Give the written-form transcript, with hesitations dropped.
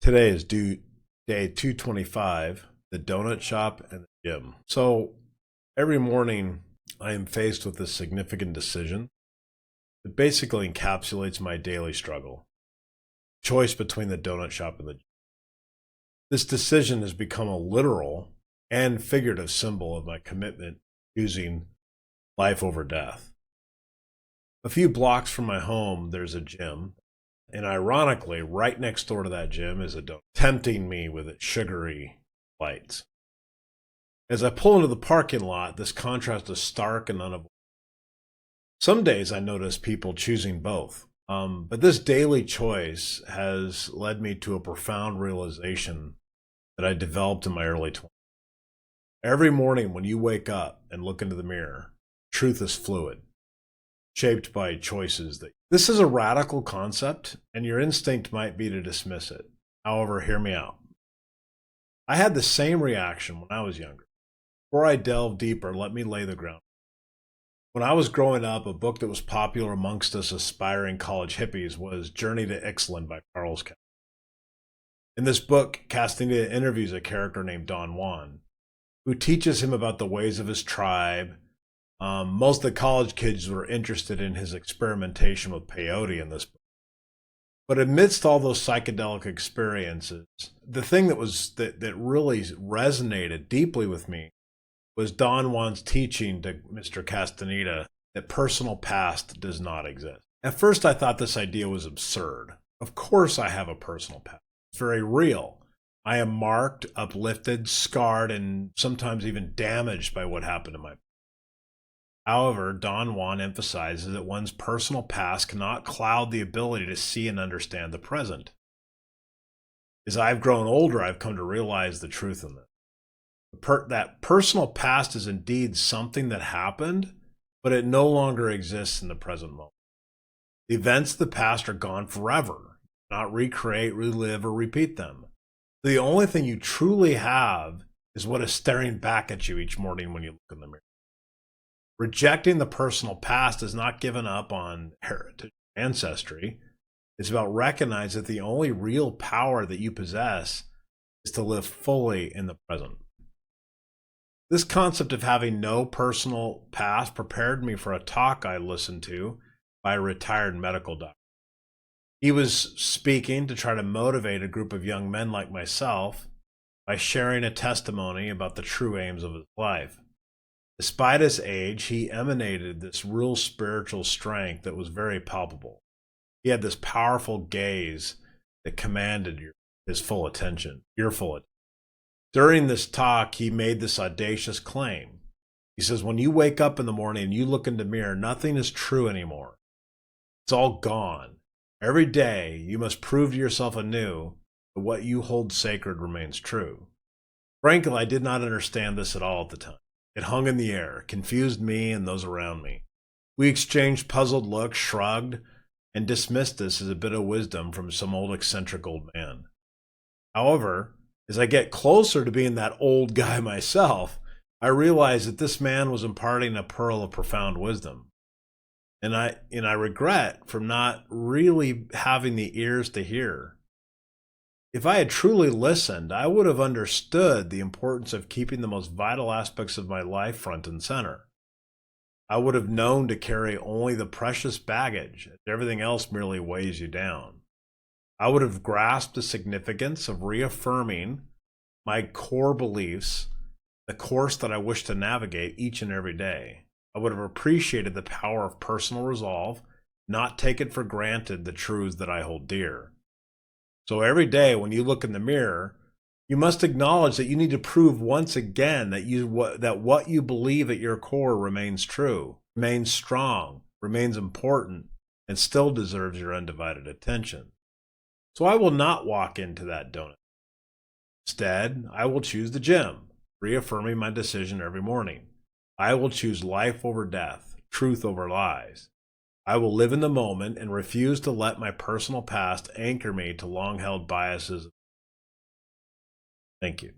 Today is due day 225, the donut shop and the gym. So every morning I am faced with this significant decision that basically encapsulates my daily struggle. Choice between the donut shop and the gym. This decision has become a literal and figurative symbol of my commitment to choosing life over death. A few blocks from my home, there's a gym. And ironically, right next door to that gym is a donut, tempting me with its sugary lights. As I pull into the parking lot, this contrast is stark and unavoidable. Some days I notice people choosing both, but this daily choice has led me to a profound realization that I developed in my early 20s. Every morning when you wake up and look into the mirror, truth is fluid, shaped by choices. This is a radical concept, and your instinct might be to dismiss it. However, hear me out. I had the same reaction when I was younger. Before I delve deeper, let me lay the ground. When I was growing up, a book that was popular amongst us aspiring college hippies was Journey to Ixtlan by Carlos Castaneda. In this book, Castaneda interviews a character named Don Juan, who teaches him about the ways of his tribe. Most of the college kids were interested in his experimentation with peyote in this book. But amidst all those psychedelic experiences, the thing that really resonated deeply with me was Don Juan's teaching to Mr. Castaneda that personal past does not exist. At first, I thought this idea was absurd. Of course I have a personal past. It's very real. I am marked, uplifted, scarred, and sometimes even damaged by what happened to my past. However, Don Juan emphasizes that one's personal past cannot cloud the ability to see and understand the present. As I've grown older, I've come to realize the truth in this. That personal past is indeed something that happened, but it no longer exists in the present moment. The events of the past are gone forever. Not recreate, relive, or repeat them. The only thing you truly have is what is staring back at you each morning when you look in the mirror. Rejecting the personal past is not giving up on heritage, ancestry. It's about recognizing that the only real power that you possess is to live fully in the present. This concept of having no personal past prepared me for a talk I listened to by a retired medical doctor. He was speaking to try to motivate a group of young men like myself by sharing a testimony about the true aims of his life. Despite his age, he emanated this real spiritual strength that was very palpable. He had this powerful gaze that commanded his full attention, your full attention. During this talk, he made this audacious claim. He says, when you wake up in the morning and you look in the mirror, nothing is true anymore. It's all gone. Every day, you must prove to yourself anew that what you hold sacred remains true. Frankly, I did not understand this at all at the time. It hung in the air, confused me and those around me. We exchanged puzzled looks, shrugged, and dismissed this as a bit of wisdom from some old eccentric old man. However, as I get closer to being that old guy myself, I realize that this man was imparting a pearl of profound wisdom. And I regret from not really having the ears to hear. If I had truly listened, I would have understood the importance of keeping the most vital aspects of my life front and center. I would have known to carry only the precious baggage, and everything else merely weighs you down. I would have grasped the significance of reaffirming my core beliefs, the course that I wish to navigate each and every day. I would have appreciated the power of personal resolve, not taken for granted the truths that I hold dear. So every day when you look in the mirror, you must acknowledge that you need to prove once again that what you believe at your core remains true, remains strong, remains important, and still deserves your undivided attention. So I will not walk into that donut. Instead, I will choose the gym, reaffirming my decision every morning. I will choose life over death, truth over lies. I will live in the moment and refuse to let my personal past anchor me to long-held biases. Thank you.